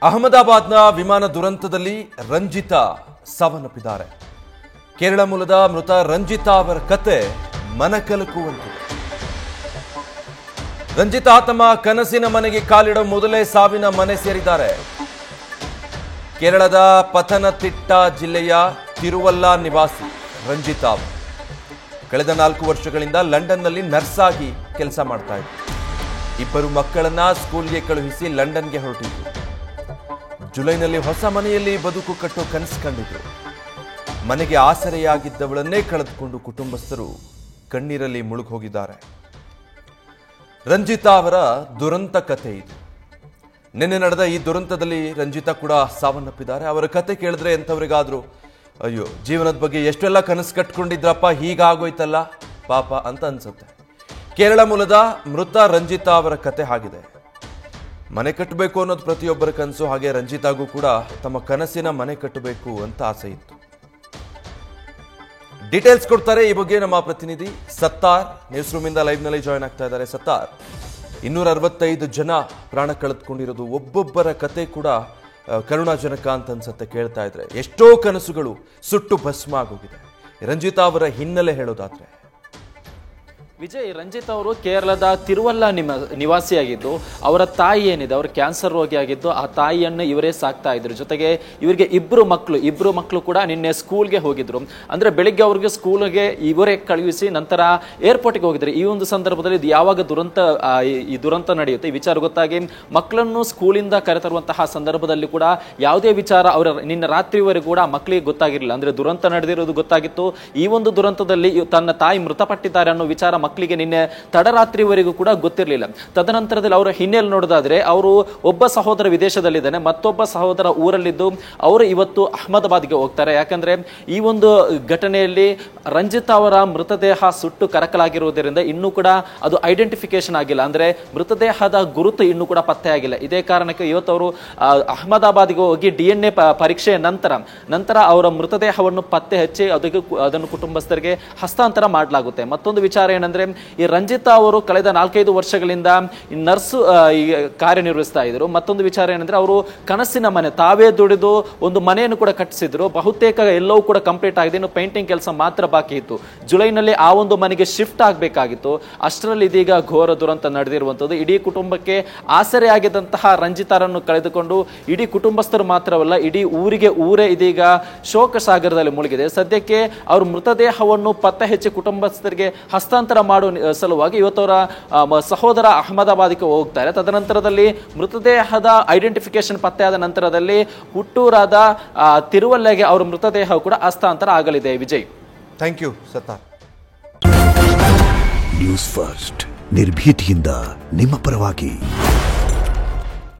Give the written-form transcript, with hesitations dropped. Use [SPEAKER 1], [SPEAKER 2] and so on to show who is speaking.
[SPEAKER 1] ಅಹಮದಾಬಾದ್ನ ವಿಮಾನ ದುರಂತದಲ್ಲಿ ರಂಜಿತಾ ಸಾವನ್ನಪ್ಪಿದ್ದಾರೆ. ಕೇರಳ ಮೂಲದ ಮೃತ ರಂಜಿತಾ ಅವರ ಕತೆ ಮನಕಲಕುವಂತಿದೆ. ರಂಜಿತಾ ತಮ್ಮ ಕನಸಿನ ಮನೆಗೆ ಕಾಲಿಡೋ ಮೊದಲೇ ಸಾವಿನ ಮನೆ ಸೇರಿದ್ದಾರೆ. ಕೇರಳದ ಪತನತಿಟ್ಟ ಜಿಲ್ಲೆಯ ತಿರುವಲ್ಲ ನಿವಾಸಿ ರಂಜಿತಾ ಕಳೆದ 4 ವರ್ಷಗಳಿಂದ ಲಂಡನ್ನಲ್ಲಿ ನರ್ಸ್ ಆಗಿ ಕೆಲಸ ಮಾಡ್ತಾ ಇದ್ರು. 2 ಮಕ್ಕಳನ್ನ ಸ್ಕೂಲ್ಗೆ ಕಳುಹಿಸಿ ಲಂಡನ್ಗೆ ಹೊರಟಿದ್ರು. ಜುಲೈನಲ್ಲಿ ಹೊಸ ಮನೆಯಲ್ಲಿ ಬದುಕು ಕಟ್ಟೋ ಕನಸು ಕಂಡಿದ್ರು. ಮನೆಗೆ ಆಸರೆಯಾಗಿದ್ದವಳನ್ನೇ ಕಳೆದುಕೊಂಡು ಕುಟುಂಬಸ್ಥರು ಕಣ್ಣೀರಲ್ಲಿ ಮುಳುಗೋಗಿದ್ದಾರೆ. ರಂಜಿತಾ ಅವರ ದುರಂತ ಕಥೆ ಇದು. ನಿನ್ನೆ ನಡೆದ ಈ ದುರಂತದಲ್ಲಿ ರಂಜಿತಾ ಕೂಡ ಸಾವನ್ನಪ್ಪಿದ್ದಾರೆ. ಅವರ ಕತೆ ಕೇಳಿದ್ರೆ ಎಂಥವ್ರಿಗಾದ್ರೂ ಅಯ್ಯೋ ಜೀವನದ ಬಗ್ಗೆ ಎಷ್ಟೆಲ್ಲ ಕನಸು ಕಟ್ಕೊಂಡಿದ್ರಪ್ಪ, ಹೀಗಾಗೋಯ್ತಲ್ಲ ಪಾಪ ಅಂತ ಅನ್ಸುತ್ತೆ. ಕೇರಳ ಮೂಲದ ಮೃತ ರಂಜಿತಾ ಅವರ ಕತೆ ಆಗಿದೆ. ಮನೆ ಕಟ್ಟಬೇಕು ಅನ್ನೋದು ಪ್ರತಿಯೊಬ್ಬರ ಕನಸು. ಹಾಗೆ ರಂಜಿತಾಗೂ ಕೂಡ ತಮ್ಮ ಕನಸಿನ ಮನೆ ಕಟ್ಟಬೇಕು ಅಂತ ಆಸೆ ಇತ್ತು. ಡೀಟೇಲ್ಸ್ ಕೊಡ್ತಾರೆ ಈ ಬಗ್ಗೆ ನಮ್ಮ ಪ್ರತಿನಿಧಿ ಸತ್ತಾರ್. ನ್ಯೂಸ್ ರೂಮ್ ಇಂದ ಲೈವ್ ನಲ್ಲಿ ಜಾಯ್ನ್ ಆಗ್ತಾ ಇದ್ದಾರೆ. ಸತ್ತಾರ್, 265 ಜನ ಪ್ರಾಣ ಕಳೆದುಕೊಂಡಿರೋದು, ಒಬ್ಬೊಬ್ಬರ ಕತೆ ಕೂಡ ಕರುಣಾಜನಕ ಅಂತ ಅನ್ಸುತ್ತೆ ಕೇಳ್ತಾ ಇದ್ರೆ. ಎಷ್ಟೋ ಕನಸುಗಳು ಸುಟ್ಟು ಭಸ್ಮ ಆಗೋಗಿದೆ. ರಂಜಿತಾ ಅವರ ಹಿನ್ನೆಲೆ ಹೇಳೋದಾದ್ರೆ,
[SPEAKER 2] ವಿಜಯ್, ರಂಜಿತ್ ಅವರು ಕೇರಳದ ತಿರುವಲ್ಲ ನಿವಾಸಿಯಾಗಿದ್ದು, ಅವರ ತಾಯಿ ಏನಿದೆ ಅವರು ಕ್ಯಾನ್ಸರ್ ರೋಗಿಯಾಗಿದ್ದು, ಆ ತಾಯಿಯನ್ನು ಇವರೇ ಸಾಕ್ತಾ ಇದ್ರು. ಜೊತೆಗೆ ಇವರಿಗೆ ಇಬ್ರು ಮಕ್ಕಳು ಕೂಡ ನಿನ್ನೆ ಸ್ಕೂಲ್ಗೆ ಹೋಗಿದ್ರು. ಅಂದ್ರೆ ಬೆಳಿಗ್ಗೆ ಅವ್ರಿಗೆ ಸ್ಕೂಲ್ಗೆ ಇವರೇ ಕಳುಹಿಸಿ ನಂತರ ಏರ್ಪೋರ್ಟ್ಗೆ ಹೋಗಿದ್ರು. ಈ ಒಂದು ಸಂದರ್ಭದಲ್ಲಿ ಇದು ಯಾವಾಗ ಈ ದುರಂತ ನಡೆಯುತ್ತೆ ಈ ವಿಚಾರ ಗೊತ್ತಾಗಿ ಮಕ್ಕಳನ್ನು ಸ್ಕೂಲಿಂದ ಕರೆತರುವಂತಹ ಸಂದರ್ಭದಲ್ಲಿ ಕೂಡ ಯಾವುದೇ ವಿಚಾರ ಅವರ ನಿನ್ನೆ ರಾತ್ರಿವರೆಗೂ ಕೂಡ ಮಕ್ಕಳಿಗೆ ಗೊತ್ತಾಗಿರಲಿಲ್ಲ. ಅಂದ್ರೆ ದುರಂತ ನಡೆದಿರೋದು ಗೊತ್ತಾಗಿತ್ತು. ಈ ಒಂದು ದುರಂತದಲ್ಲಿ ತನ್ನ ತಾಯಿ ಮೃತಪಟ್ಟಿದ್ದಾರೆ ಅನ್ನೋ ವಿಚಾರ ಮಕ್ಕಳಿಗೆ ನಿನ್ನೆ ತಡರಾತ್ರಿವರೆಗೂ ಕೂಡ ಗೊತ್ತಿರಲಿಲ್ಲ. ತದನಂತರದಲ್ಲಿ ಅವರ ಹಿನ್ನೆಲೆ ನೋಡೋದಾದ್ರೆ, ಅವರು ಒಬ್ಬ ಸಹೋದರ ವಿದೇಶದಲ್ಲಿದ್ದಾನೆ, ಮತ್ತೊಬ್ಬ ಸಹೋದರ ಊರಲ್ಲಿದ್ದು ಅವರು ಇವತ್ತು ಅಹಮದಾಬಾದ್ಗೆ ಹೋಗ್ತಾರೆ. ಯಾಕಂದ್ರೆ ಈ ಒಂದು ಘಟನೆಯಲ್ಲಿ ರಂಜಿತಾ ಅವರ ಮೃತದೇಹ ಸುಟ್ಟು ಕರಕಲಾಗಿರುವುದರಿಂದ ಇನ್ನೂ ಕೂಡ ಅದು ಐಡೆಂಟಿಫಿಕೇಶನ್ ಆಗಿಲ್ಲ. ಅಂದ್ರೆ ಮೃತದೇಹದ ಗುರುತು ಇನ್ನೂ ಕೂಡ ಪತ್ತೆ ಆಗಿಲ್ಲ. ಇದೇ ಕಾರಣಕ್ಕೆ ಇವತ್ತು ಅವರು ಅಹಮದಾಬಾದ್ಗೆ ಹೋಗಿ DNA ಪರೀಕ್ಷೆಯ ನಂತರ ಅವರ ಮೃತದೇಹವನ್ನು ಪತ್ತೆ ಹಚ್ಚಿ ಅದನ್ನು ಕುಟುಂಬಸ್ಥರಿಗೆ ಹಸ್ತಾಂತರ ಮಾಡಲಾಗುತ್ತೆ. ಮತ್ತೊಂದು ವಿಚಾರ ಏನಂದ್ರೆ, ಈ ರಂಜಿತಾ ಅವರು ಕಳೆದ 4-5 ವರ್ಷಗಳಿಂದ ನರ್ಸ್ ಕಾರ್ಯನಿರ್ವಹಿಸ್ತಾ ಇದ್ರು. ಮತ್ತೊಂದು ವಿಚಾರ ಏನಂದ್ರೆ, ಅವರು ಕನಸಿನ ಮನೆ ತಾವೇ ದುಡಿದು ಒಂದು ಮನೆಯನ್ನು ಕೂಡ ಕಟ್ಟಿಸಿದ್ರು. ಬಹುತೇಕ ಎಲ್ಲವೂ ಕೂಡ ಕಂಪ್ಲೀಟ್ ಆಗಿದೆ. ಇನ್ನು ಪೇಂಟಿಂಗ್ ಕೆಲಸ ಮಾತ್ರ ಬಾಕಿ ಇತ್ತು. ಜುಲೈನಲ್ಲಿ ಆ ಒಂದು ಮನೆಗೆ ಶಿಫ್ಟ್ ಆಗಬೇಕಾಗಿತ್ತು. ಅಷ್ಟರಲ್ಲಿ ಇದೀಗ ಘೋರ ದುರಂತ ನಡೆದಿರುವಂತದ್ದು. ಇಡೀ ಕುಟುಂಬಕ್ಕೆ ಆಸರೆ ಆಗಿದ್ದಂತಹ ರಂಜಿತಾರನ್ನು ಕಳೆದುಕೊಂಡು ಇಡೀ ಕುಟುಂಬಸ್ಥರು ಮಾತ್ರವಲ್ಲ, ಇಡೀ ಊರೇ ಇದೀಗ ಶೋಕ ಸಾಗರದಲ್ಲಿ ಮುಳುಗಿದೆ. ಸದ್ಯಕ್ಕೆ ಅವ್ರ ಮೃತದೇಹವನ್ನು ಪತ್ತೆ ಹಚ್ಚಿ ಕುಟುಂಬಸ್ಥರಿಗೆ ಹಸ್ತಾಂತರ ಮಾಡುವ ಸಲುವಾಗಿ ಇವತ್ತವರ ಸಹೋದರ ಅಹಮದಾಬಾದ್ಗೆ ಹೋಗ್ತಾರೆ. ತದನಂತರದಲ್ಲಿ ಮೃತದೇಹದ ಐಡೆಂಟಿಫಿಕೇಶನ್ ಪತ್ತೆಯಾದ ನಂತರದಲ್ಲಿ ಹುಟ್ಟೂರಾದ ತಿರುವಲ್ಲೆಗೆ ಅವರ ಮೃತದೇಹ ಕೂಡ ಹಸ್ತಾಂತರ ಆಗಲಿದೆ. Vijay,
[SPEAKER 1] thank you Sattar.
[SPEAKER 3] News first, ನಿರ್ಭೀತಿಯಿಂದ ನಿಮ್ಮ ಪರವಾಗಿ.